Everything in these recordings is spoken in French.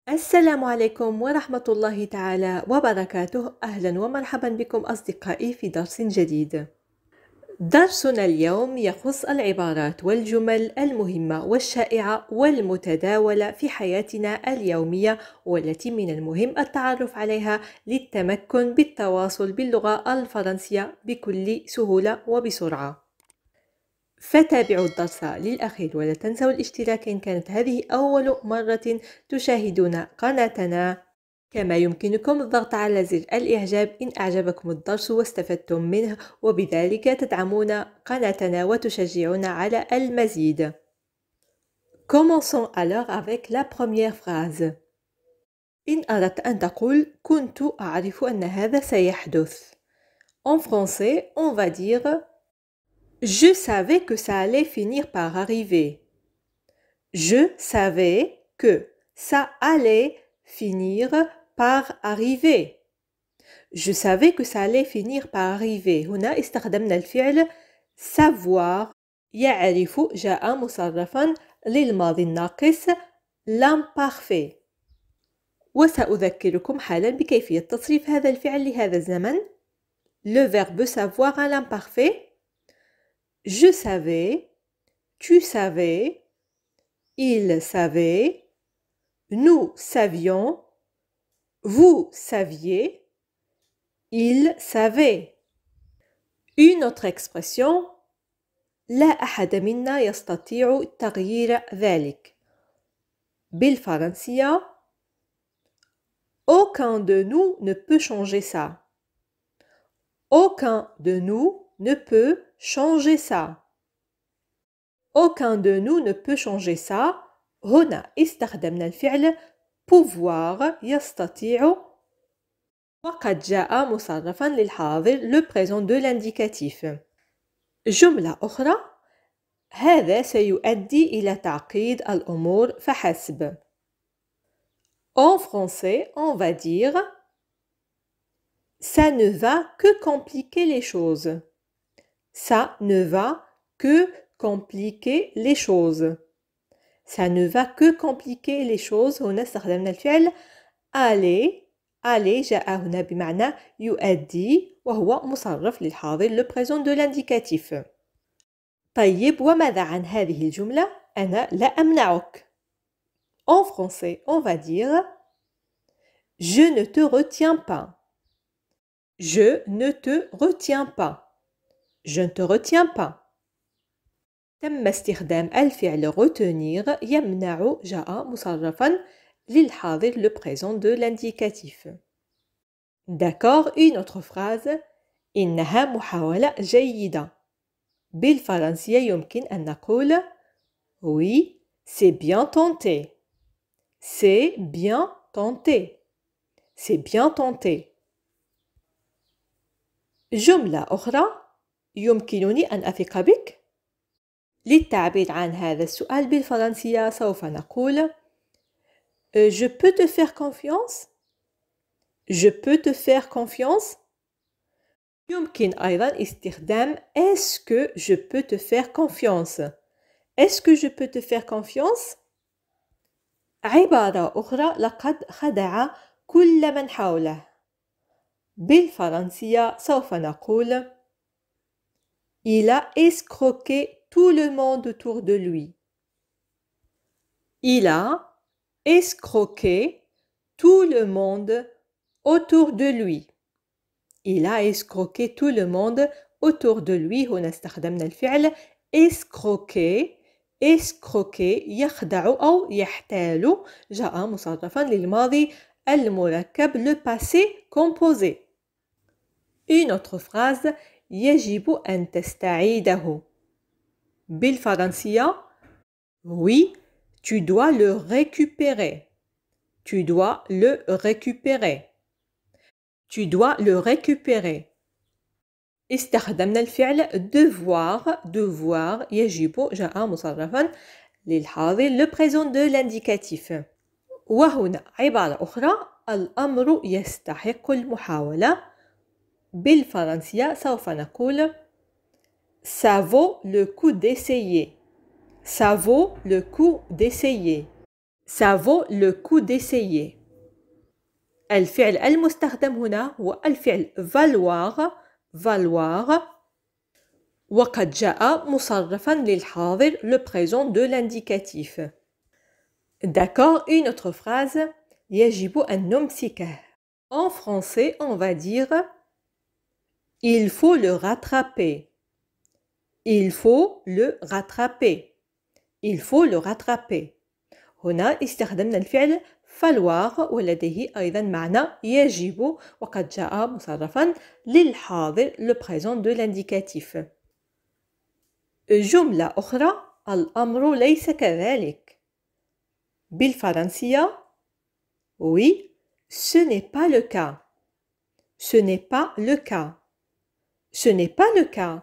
السلام عليكم ورحمة الله تعالى وبركاته. أهلا ومرحبا بكم أصدقائي في درس جديد. درسنا اليوم يخص العبارات والجمل المهمة والشائعة والمتداولة في حياتنا اليومية، والتي من المهم التعرف عليها للتمكن بالتواصل باللغة الفرنسية بكل سهولة وبسرعة. فتابعوا الدرس للأخير ولا تنسوا الاشتراك إن كانت هذه أول مرة تشاهدون قناتنا، كما يمكنكم الضغط على زر الإعجاب إن أعجبكم الدرس واستفدتم منه، وبذلك تدعمون قناتنا وتشجعون على المزيد. Commençons alors avec la première phrase. إن أردت أن تقول كنت أعرف أن هذا سيحدث. En français, on va dire Je savais que ça allait finir par arriver. Je savais que ça allait finir par arriver. Je savais que ça allait finir par arriver. هنا استخدمنا الفعل savoir. يعرف جاء مصرفا للماضي الناقص l'imparfait. وسأذكركم حالا بكيفية تصريف هذا الفعل لهذا الزمن. Le verbe savoir à l'imparfait. Je savais, tu savais, il savait, nous savions, vous saviez, il savait. Une autre expression, لا أحد منا يستطيع تغيير ذلك. بالفرنسية, aucun de nous ne peut changer ça. Aucun de nous ne peut changer ça. Aucun de nous ne peut changer ça. هنا استخدمنا الفعل pouvoir يستطيع، وقد جاء مصرفا للحاضر le présent de l'indicatif. جملة أخرى، هذا سيؤدي إلى تعقيد الأمور فحسب. En français, on va dire ça ne va que compliquer les choses. Ça ne va que compliquer les choses. Ça ne va que compliquer les choses. هنا استخدمنا الفعل aller. aller جاء هنا بمعنى يؤدي، وهو مصرف للحاضر le présent de l'indicatif. طيب، وماذا عن هذه الجملة؟ أنا لا أمنعك. En français, on va dire je ne te retiens pas. Je ne te retiens pas. Je ne te retiens pas. تم استخدام الفعل retenir يمنع جاء مصرفا للحاضر le présent de l'indicatif. D'accord, une autre phrase. إنها محاولة جيدة. بالفرنسية يمكن أن نقول oui, c'est bien tenté. C'est bien tenté. C'est bien tenté. جملة أخرى، يمكنني أن أثق بك. للتعبير عن هذا السؤال بالفرنسية سوف نقول Je peux te faire confiance? Je peux te faire confiance? يمكن أيضا استخدام Est-ce que je peux te faire confiance? Est-ce que je peux te faire confiance? عبارة أخرى، لقد خدع كل من حوله. بالفرنسية سوف نقول Il a escroqué tout le monde autour de lui. Il a escroqué tout le monde autour de lui. Il a escroqué tout le monde autour de lui. هنا استخدمنا الفعل escroquer. escroquer يخدع أو يحتال، جاء مصرفا للماضي المركب le passé composé. Une autre phrase، يجب أن تستعيده. بالفرنسية oui, tu dois le récupérer. Tu dois le récupérer. Tu dois le récupérer. استخدمنا الفعل devoir. devoir يجب جاء مصرفا للحاضر le présent de l'indicatif. وهنا عبارة أخرى، الأمر يستحق المحاولة. بالفرنسية سوف نقول Ça vaut le coup d'essayer. Ça vaut le coup d'essayer. Ça vaut le coup d'essayer. الفعل المستخدم هنا هو الفعل valoir valoir وقد جاء مصرفا للحاضر le présent de l'indicatif. D'accord, une autre phrase يجب أن نمسكه. En français, on va dire il faut le rattraper. Il faut le rattraper. Il faut le rattraper. هنا استخدمنا الفعل falloir ولديه أيضا معنى يجب وقد جاء مصرفا للحاضر le présent de l'indicatif. جملة أخرى الأمر ليس كذلك. بالفرنسية oui, ce n'est pas le cas. Ce n'est pas le cas. Ce n'est pas le cas.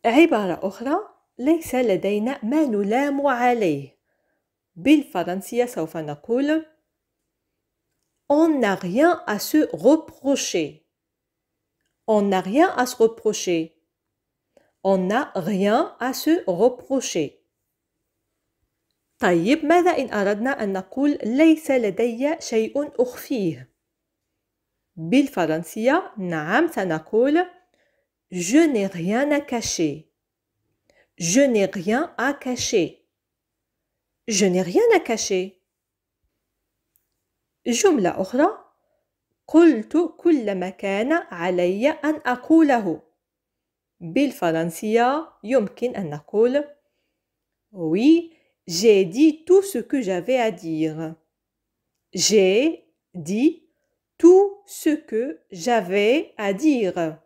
عبارة أخرى ليس لدينا ما نلام عليه. بالفرنسية سوف نقول on n'a rien à se reprocher. On n'a rien à se reprocher. On n'a rien à se reprocher. طيب ماذا إن أردنا أن نقول ليس لدي شيء أخفيه؟ بالفرنسية نعم سنقول je n'ai rien à cacher. Je n'ai rien à cacher. Je n'ai rien à cacher. جملة أخرى قلت كل ما كان علي أن أقوله. بالفرنسية يمكن أن نقول oui, j'ai dit tout ce que j'avais à dire. J'ai dit tout ce que j'avais à dire.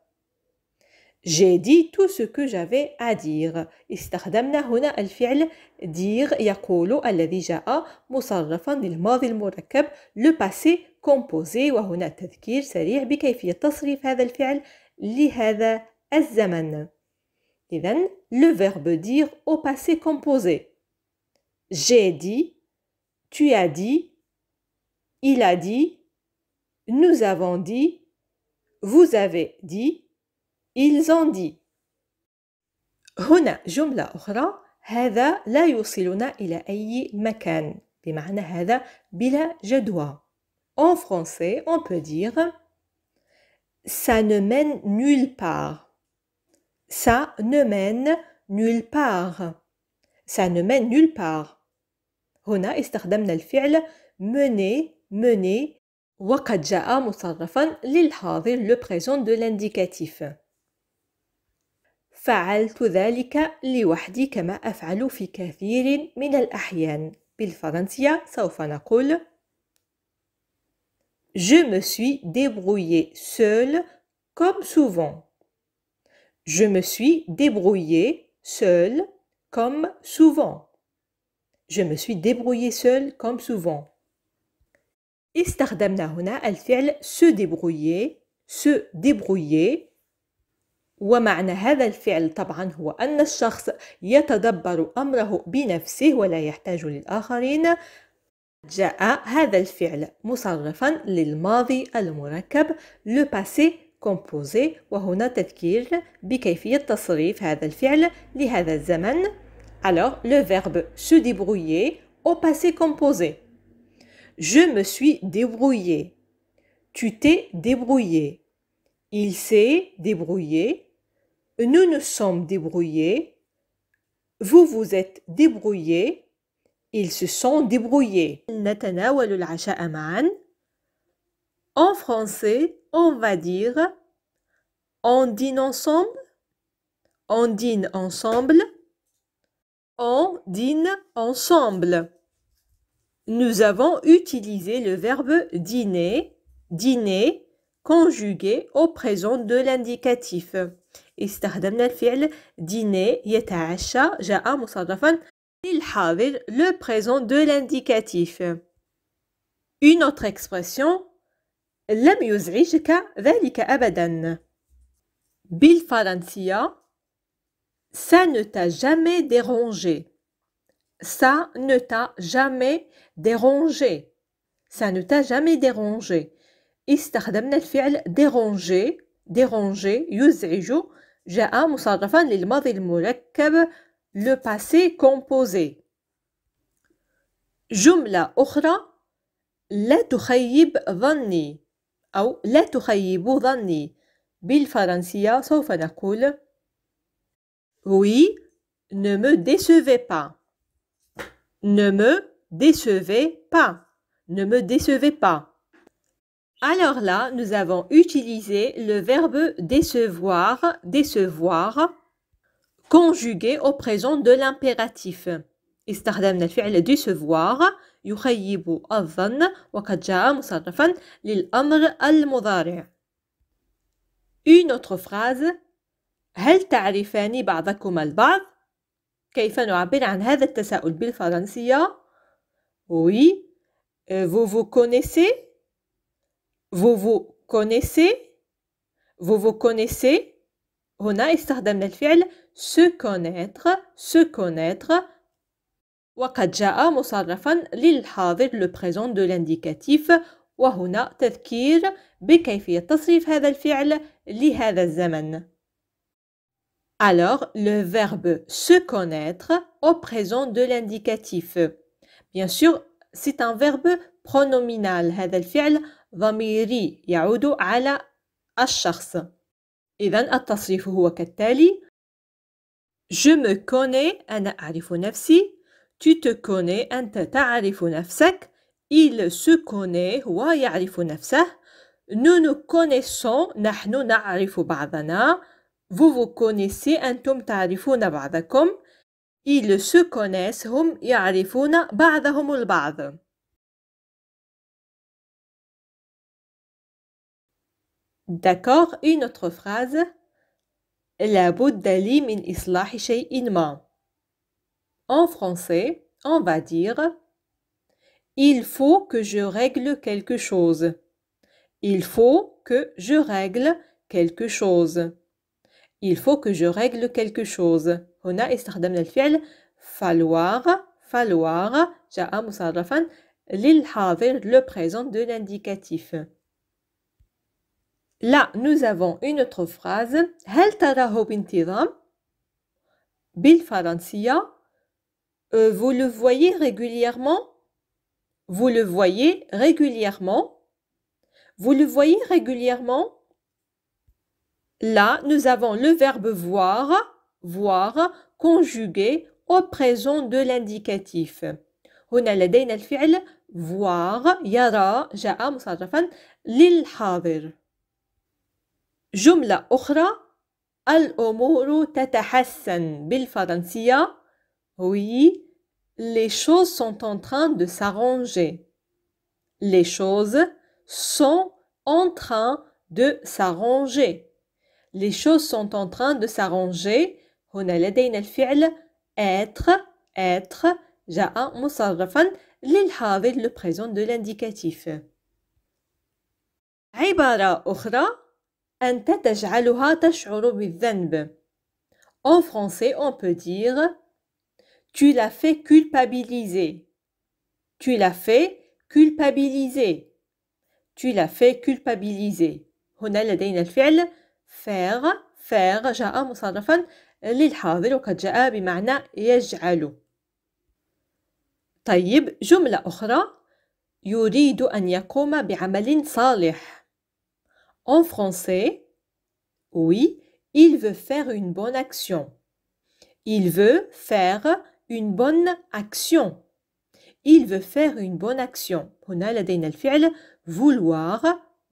J'ai dit tout ce que j'avais à dire. استخدمنا هنا الفعل dire يقول الذي جاء مصرفا للماضي المركب le passé composé وهنا تذكير سريع بكيفية تصريف هذا الفعل لهذا الزمن. إذن le verbe dire au passé composé. J'ai dit, tu as dit, il a dit, nous avons dit, vous avez dit, ils ont dit. هنا جملة أخرى هذا لا يوصلنا إلى أي مكان بمعنى هذا بلا جدوى. En français, on peut dire ça ne mène nulle part. Ça ne mène nulle part. Ça ne mène nulle part. هنا استخدمنا الفعل mener mener وقد جاء مصرفا للحاضر le présent de l'indicatif. فعلت ذلك لوحدي كما أفعل في كثير من الأحيان. بالفرنسية سوف نقول Je me suis débrouillé seul comme souvent. Je me suis débrouillé seul comme souvent. Je me suis débrouillé seul comme souvent. استخدمنا هنا الفعل se débrouiller ومعنى هذا الفعل طبعا هو أن الشخص يتدبر أمره بنفسه ولا يحتاج للآخرين. جاء هذا الفعل مصرفا للماضي المركب le passé composé وهنا تذكير بكيفية تصريف هذا الفعل لهذا الزمن. Alors le verbe se débrouiller au passé composé. Je me suis débrouillé. Tu t'es débrouillé. Il s'est débrouillé. Nous nous sommes débrouillés. Vous vous êtes débrouillés. Ils se sont débrouillés. نتناول العشاء معا. En français, on va dire on dîne ensemble. On dîne ensemble. On dîne ensemble. Nous avons utilisé le verbe dîner, dîner, conjugué au présent de l'indicatif. استخدمنا الفعل dîner يتعشى جاء مصرفا للحاضر le présent de l'indicatif. Une autre expression لم يزعجك ذلك أبدا. بالفرنسية ça ne t'a jamais dérangé. Ça ne t'a jamais dérangé. Ça ne t'a jamais dérangé. استخدمنا الفعل déranger déranger يزعج جاء مصرفا للماضي المركب le passé composé. جملة أخرى لا تخيب ظني أو لا تخيب ظني بالفرنسية سوف نقول Oui, ne me décevez pas. Ne me décevez pas. Ne me décevez pas. Alors là, nous avons utilisé le verbe décevoir, décevoir, conjugué au présent de l'impératif. استخدمنا الفعل décevoir يخيب الظن وقد جاء مصرفا للأمر المضارع. Une autre phrase. هل تعرفان بعضكما البعض؟ كيف نعبر عن هذا التساؤل بالفرنسية؟ Oui. Vous vous connaissez? Vous vous connaissez? Vous vous connaissez? هنا استخدمنا الفعل se connaître, se connaître وقد جاء مصرفا للحاضر le présent de l'indicatif وهنا تذكير بكيفية تصريف هذا الفعل لهذا الزمن. Alors, le verbe se connaître au présent de l'indicatif. Bien sûr, c'est un verbe pronominal. هذا الفعل ضميري يعود على الشخص. إذن التصريف هو كالتالي: Je me connais أنا أعرف نفسي. Tu te connais أنت تعرف نفسك. Il se connaît هو يعرف نفسه. Nous nous connaissons نحن نعرف بعضنا. Vous vous connaissez أنتم تعرفون بعضكم. Ils se connaissent هم يعرفون بعضهم البعض. D'accord, une autre phrase. لا بد لي من إصلاح شيء ما. En français, on va dire il faut que je règle quelque chose. Il faut que je règle quelque chose. Il faut que je règle quelque chose. هنا استخدمنا الفعل falloir, falloir جاء مصرفا للحاضر le présent de l'indicatif. Là, nous avons une autre phrase. هل تراه بانتظام؟ بالفرنسية vous le voyez régulièrement? Vous le voyez régulièrement? Vous le voyez régulièrement? Là, nous avons le verbe voir, voir, conjugué au présent de l'indicatif. هنا لدينا الفعل voir يرى جاء مصرفا للحاضر. جملة أخرى الأمور تتحسن بالفرنسية Oui, les choses sont en train de s'arranger. Les choses sont en train de s'arranger. Les choses sont en train de s'arranger. هنا لدينا الفعل être, être جاء مصرفا للحاضر le présent de l'indicatif. عبارة أخرى أنت تجعلها تشعر بالذنب. En français, on peut dire tu l'as fait culpabiliser. Tu l'as fait culpabiliser. Tu l'as fait culpabiliser. هنا لدينا الفعل faire, faire جاء مصرفا للحاضر وقد جاء بمعنى يجعل. طيب جملة أخرى يريد أن يقوم بعمل صالح. En français, oui, il veut faire une bonne action. Il veut faire une bonne action. Il veut faire une bonne action. هنا لدينا الفعل vouloir,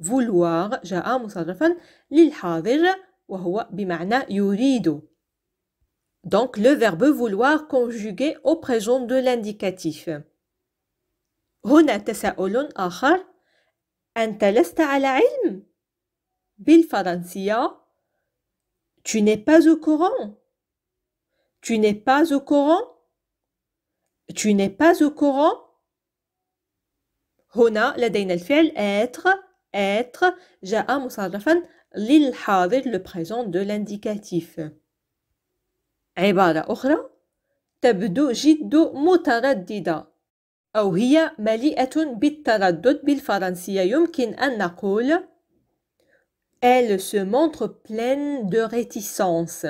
vouloir جاء مصرفا للحاضر وهو بمعنى يريد. Donc le verbe vouloir conjugué au présent de l'indicatif. هنا تساؤل آخر. أنت لست على علم؟ بالفرنسية tu n'es pas au courant. Tu n'es pas au courant. Tu n'es pas au courant. هنا لدينا الفعل être, être جاء مصرفا للحاضر le présent de l'indicatif. عبارة أخرى تبدو جد مترددة أو هي مليئة بالتردد. بالفرنسية يمكن أن نقول Elle se montre pleine de réticence.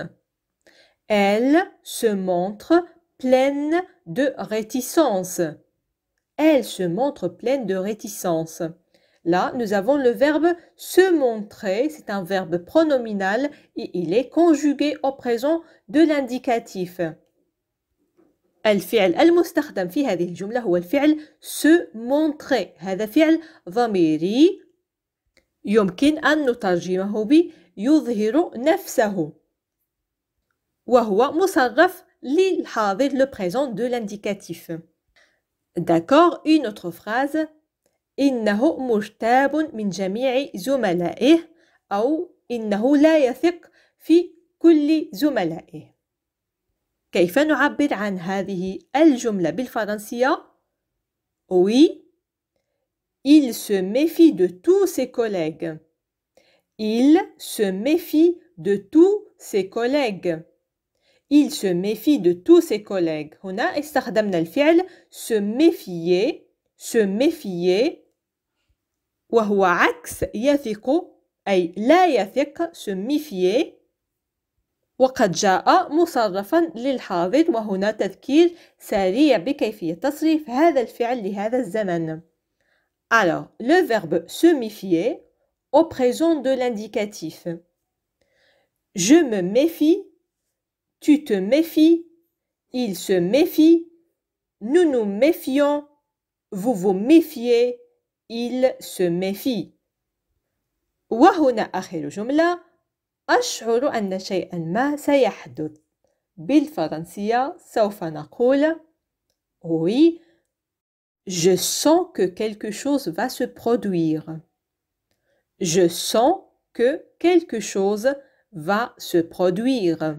Elle se montre pleine de réticence. Elle se montre pleine de réticence. Là, nous avons le verbe se montrer, c'est un verbe pronominal et il est conjugué au présent de l'indicatif. الفعل المستخدم في هذه الجملة هو الفعل se montrer. هذا فعل ضميري يمكن أن نترجمه ب يظهر نفسه وهو مصرف للحاضر le présent de l'indicatif. D'accord, une autre phrase. إنه مرتاب من جميع زملائه أو إنه لا يثق في كل زملائه. كيف نعبر عن هذه الجملة بالفرنسية؟ Oui, il se méfie de tous ses collègues. Il se méfie de tous ses collègues. Il se méfie de tous ses collègues. هنا استخدمنا الفعل se méfier, se méfier وهو عكس يثق أي لا يثق se méfier وقد جاء مصرفا للحاضر وهنا تذكير سريع بكيفية تصريف هذا الفعل لهذا الزمن. Alors, le verbe se méfier au présent de l'indicatif. Je me méfie, tu te méfies, il se méfie, nous nous méfions, vous vous méfiez, il se méfie. وهنا آخر جملة. أشعر أن شيئا ما سيحدث. بالفرنسية سوف نقول Oui, je sens que quelque chose va se produire. Je sens que quelque chose va se produire.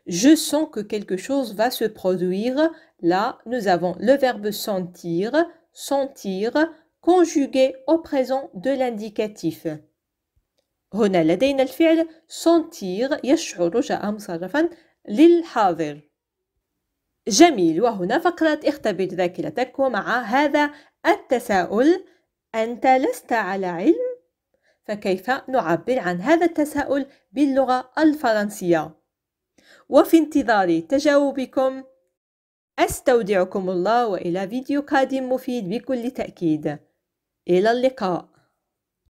Je sens que quelque chose va se produire. Là, nous avons le verbe sentir, sentir, conjugué au présent de l'indicatif. هنا لدينا الفعل sentir يشعر جاء مصرفا للحاضر. جميل، وهنا فقرة اختبر ذاكرتك ومع هذا التساؤل أنت لست على علم؟ فكيف نعبر عن هذا التساؤل باللغة الفرنسية؟ وفي انتظار تجاوبكم أستودعكم الله وإلى فيديو قادم مفيد بكل تأكيد. إلى اللقاء.